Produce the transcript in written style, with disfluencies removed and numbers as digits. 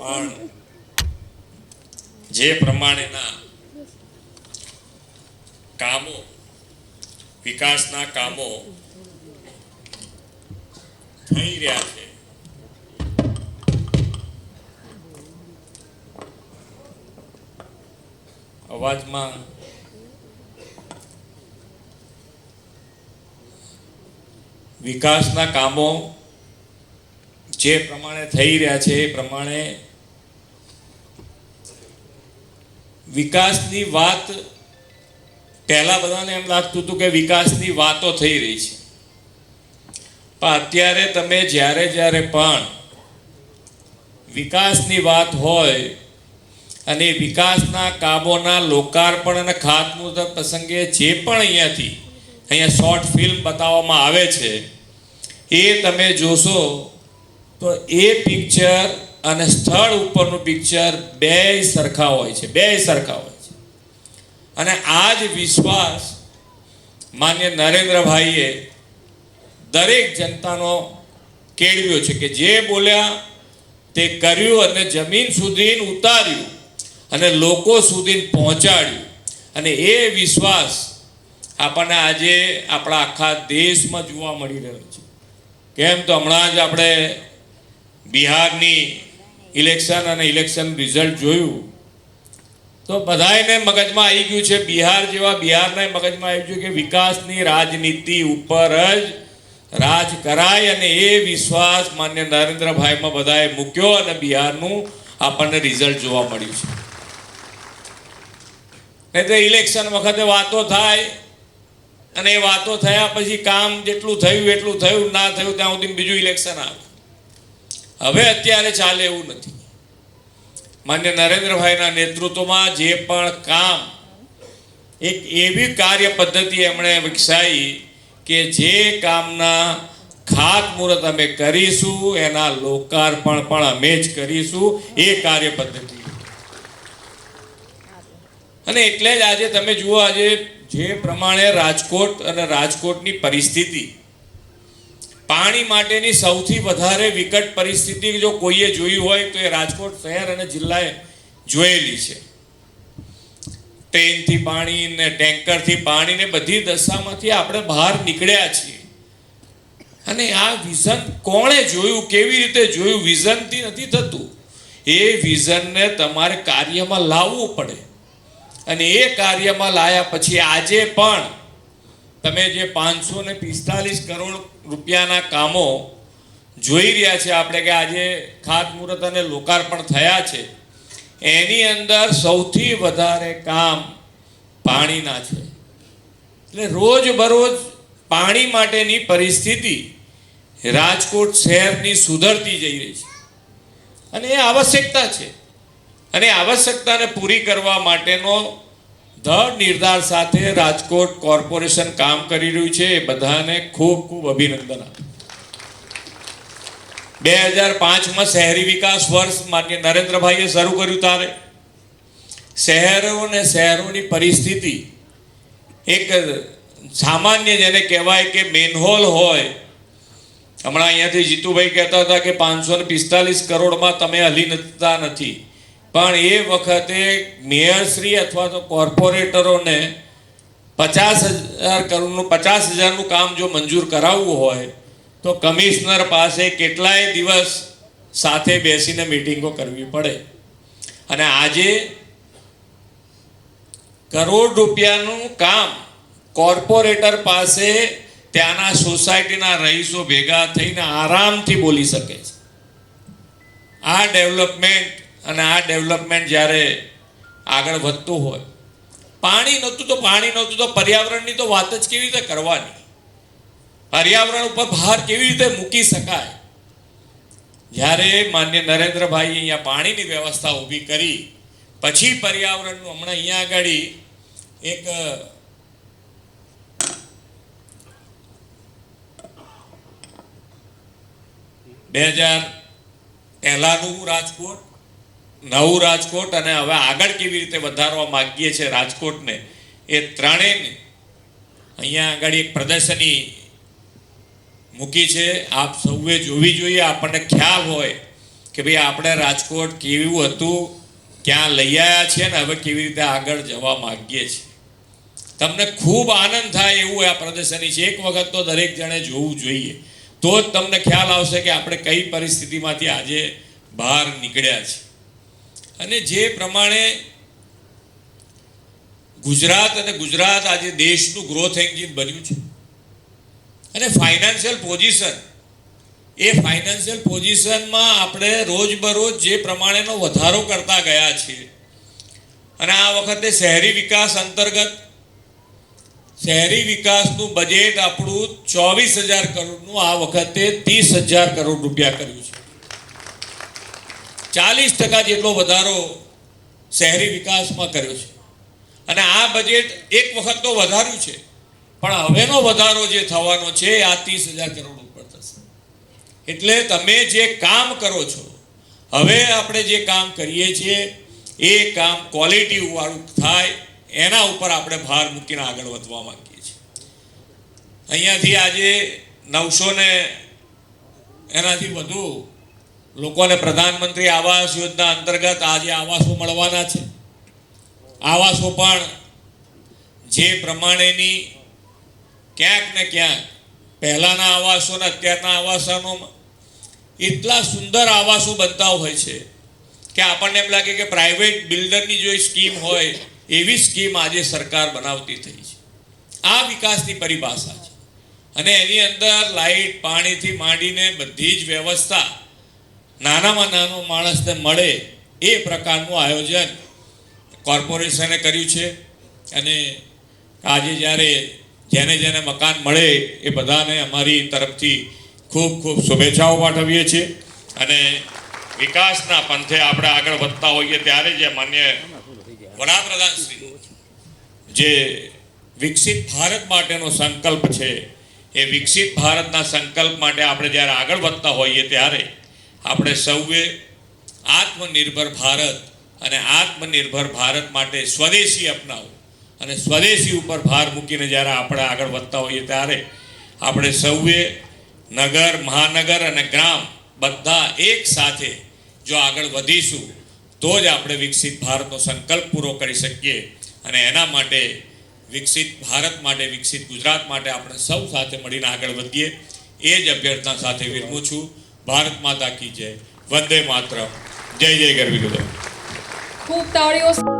પણ જે પ્રમાણેના કામો, વિકાસના કામો થઈ રહ્યા છે, અવાજમાં વિકાસના કામો જે પ્રમાણે થઈ રહ્યા છે એ પ્રમાણે વિકાસની વાત પહેલા બધાને એમ લાગતું હતું કે વિકાસની વાતો થઈ રહી છે, પણ અત્યારે તમે જ્યારે પણ વિકાસની વાત હોય અને વિકાસના કામોના લોકાર્પણ અને ખાતમુહૂર્ત પ્રસંગે જે પણ અહીંયા શોર્ટ ફિલ્મ બતાવવામાં આવે છે એ તમે જોશો તો એ પિક્ચર અને સ્થળ ઉપરનું પિક્ચર બે સરખા હોય છે, અને આ જ વિશ્વાસ માન્ય નરેન્દ્રભાઈએ દરેક જનતાનો કેળવ્યો છે કે જે બોલ્યા તે કર્યું અને જમીન સુધી ઉતાર્યું અને લોકો સુધી પહોંચાડ્યું, અને એ વિશ્વાસ આપણને આજે આપણા આખા દેશમાં જોવા મળી રહ્યો છે. કેમ તો હમણાં જ આપણે બિહારની ઇલેક્શન અને ઇલેક્શન રિઝલ્ટ જોયું તો બધાને મગજમાં આવી ગયું છે, બિહારના મગજમાં આવી ગયું કે વિકાસની રાજનીતિ ઉપર જ રાજ કરાય, અને એ વિશ્વાસ માન્ય નરેન્દ્રભાઈમાં બધાએ મૂક્યો અને બિહારનું આપણને રિઝલ્ટ જોવા મળ્યું છે. નહીં તો ઇલેક્શન વખતે વાતો થાય અને એ વાતો થયા પછી કામ જેટલું થયું ના થયું ત્યાં સુધી બીજું ઇલેક્શન આવે. હવે અત્યારે ચાલે એવું નથી. માન્ય નરેન્દ્રભાઈના નેતૃત્વમાં જે પણ કામ, એક એવી કાર્ય પદ્ધતિ એમણે વિકસાવી કે જે કામના ખાતમુહૂર્ત અમે કરીશું, એના લોકાર્પણ પણ અમે જ કરીશું, એ કાર્ય પદ્ધતિ. અને એટલે જ આજે તમે જુઓ, આજે જે પ્રમાણે રાજકોટ અને રાજકોટની પરિસ્થિતિ, પાણી માટેની સૌથી વધારે વિકટ પરિસ્થિતિ જો કોઈએ જોઈ હોય તો એ રાજકોટ શહેર અને જિલ્લાએ જોયેલી છે. ટ્રેનથી પાણી ને ટેન્કરથી પાણી ને બધી દશામાંથી આપણે બહાર નીકળ્યા છીએ. અને આ વિઝન કોણે જોયું, કેવી રીતે જોયું? વિઝનથી નથી થતું, એ વિઝનને તમારે કાર્યમાં લાવવું પડે. અને એ કાર્યમાં લાયા પછી આજે પણ તમે જે 545 કરોડ રૂપિયાના કામો જોઈ રહ્યા છે આપણે, કે આજે ખાતમુહૂર્ત અને લોકાર્પણ થયા છે, એની અંદર સૌથી વધારે કામ પાણીના છે. એટલે રોજબરોજ પાણી માટેની પરિસ્થિતિ રાજકોટ શહેરની સુધરતી જઈ રહી છે, અને એ આવશ્યકતા છે. અને આવશ્યકતાને પૂરી કરવા માટેનો દૃઢ નિર્ધાર સાથે રાજકોટ કોર્પોરેશન કામ કરી રહ્યું છે. એ બધાને ખૂબ ખૂબ અભિનંદન આપું. 2005માં શહેરી વિકાસ વર્ષ માન્ય નરેન્દ્રભાઈએ શરૂ કર્યું ત્યારે શહેરોની પરિસ્થિતિ એક સામાન્ય, જેને કહેવાય કે મેનહોલ હોય. હમણાં અહીંયાથી જીતુભાઈ કહેતા હતા કે 545 કરોડમાં તમે હલી નથી, પણ એ વખતે મેયરશ્રી અથવા તો કોર્પોરેટરોને 50,000 કરોડનું 50,000નું કામ જો મંજૂર કરાવવું હોય તો કમિશનર પાસે કેટલાય દિવસ સાથે બેસીને મિટિંગો કરવી પડે. અને આજે કરોડ રૂપિયાનું કામ કોર્પોરેટર પાસે ત્યાંના સોસાયટીના રહીશો ભેગા થઈને આરામથી બોલી શકે છે. આ ડેવલપમેન્ટ જ્યારે આગળ વધતું હોય, પાણી નહોતું તો પર્યાવરણની તો વાત જ કેવી રીતે કરવાની? પર્યાવરણ ઉપર ભાર કેવી રીતે મૂકી શકાય? જ્યારે માન્ય નરેન્દ્રભાઈ અહીંયા પાણીની વ્યવસ્થા ઊભી કરી પછી પર્યાવરણનું, હમણાં અહીંયા આગળ એક પહેલાનું રાજકોટ, નવું રાજકોટ અને હવે આગળ કેવી રીતે વધારવા માંગીએ છીએ રાજકોટને, એ ત્રણેયને અહીંયા આગળ એક પ્રદર્શની મૂકી છે. આપ સૌએ જોવી જોઈએ. આપણને ખ્યાલ હોય કે ભાઈ આપણે રાજકોટ કેવું હતું, ક્યાં લઈ આવ્યા છીએ ને હવે કેવી રીતે આગળ જવા માંગીએ છીએ. તમને ખૂબ આનંદ થાય એવું આ પ્રદર્શની છે. એક વખત તો દરેક જણે જોવું જોઈએ, તો જ તમને ખ્યાલ આવશે કે આપણે કઈ પરિસ્થિતિમાંથી આજે બહાર નીકળ્યા છીએ. અને જે પ્રમાણે ગુજરાત આજે દેશનું ગ્રોથ એન્જિન બન્યું છે, અને ફાઇનાન્શિયલ પોઝિશનમાં આપણે રોજબરોજ જે પ્રમાણેનો વધારો કરતા ગયા છીએ. અને આ વખતે શહેરી વિકાસ અંતર્ગત શહેરી વિકાસનું બજેટ આપણું 24,000 કરોડનું આ વખતે 30,000 કરોડ રૂપિયા કર્યું છે. 40% જેટલો વધારો શહેરી વિકાસમાં કર્યો છે. અને આ બજેટ એક વખત તો વધાર્યું છે, પણ હવેનો વધારો જે થવાનો છે આ 30,000 કરોડ ઉપર થશે. એટલે તમે જે કામ કરો છો, હવે આપણે જે કામ કરીએ છીએ એ કામ ક્વોલિટી વાળું થાય, એના ઉપર આપણે ભાર મૂકીને આગળ વધવા માંગીએ છીએ. અહીંયાથી આજે 900 ને એનાથી વધુ લોકોને પ્રધાનમંત્રી આવાસ યોજના અંતર્ગત આજે આવાસો મળવાના છે. આવાસો પણ જે પ્રમાણેની ક્યાંક ને ક્યાંક પહેલાના આવાસો ને અત્યારના આવાસોમાં એટલા સુંદર આવાસો બનતા હોય છે કે આપણને એમ લાગે કે પ્રાઇવેટ બિલ્ડરની જો સ્કીમ હોય એવી સ્કીમ આજે સરકાર બનાવતી થઈ છે. આ વિકાસની પરિભાષા છે. અને એની અંદર લાઇટ, પાણીથી માંડીને બધી જ વ્યવસ્થા નાનામાં નાનો માણસને મળે એ પ્રકારનું આયોજન કોર્પોરેશને કર્યું છે. અને આજે જ્યારે જેને મકાન મળે એ બધાને અમારી તરફથી ખૂબ ખૂબ શુભેચ્છાઓ પાઠવીએ છીએ. અને વિકાસના પંથે આપણે આગળ વધતા હોઈએ ત્યારે જે માન્ય વડાપ્રધાનશ્રી જે વિકસિત ભારત માટેનો સંકલ્પ છે, એ વિકસિત ભારતના સંકલ્પ માટે આપણે જ્યારે આગળ વધતા હોઈએ ત્યારે આપણે સૌએ આત્મનિર્ભર ભારત અને આત્મનિર્ભર ભારત માટે સ્વદેશી અપનાવવું અને સ્વદેશી ઉપર ભાર મૂકીને જ્યારે આપણે આગળ વધતા હોઈએ ત્યારે આપણે સૌએ નગર, મહાનગર અને ગ્રામ બધા એક સાથે જો આગળ વધીશું તો જ આપણે વિકસિત ભારતનો સંકલ્પ પૂરો કરી શકીએ. અને એના માટે વિકસિત ભારત માટે, વિકસિત ગુજરાત માટે આપણે સૌ સાથે મળીને આગળ વધીએ એ જ અભ્યર્થના સાથે વિરમું છું. ભારત માતા કી જય. વંદે માતરમ. જય જય ગરવી. ખૂબ તાળીઓ.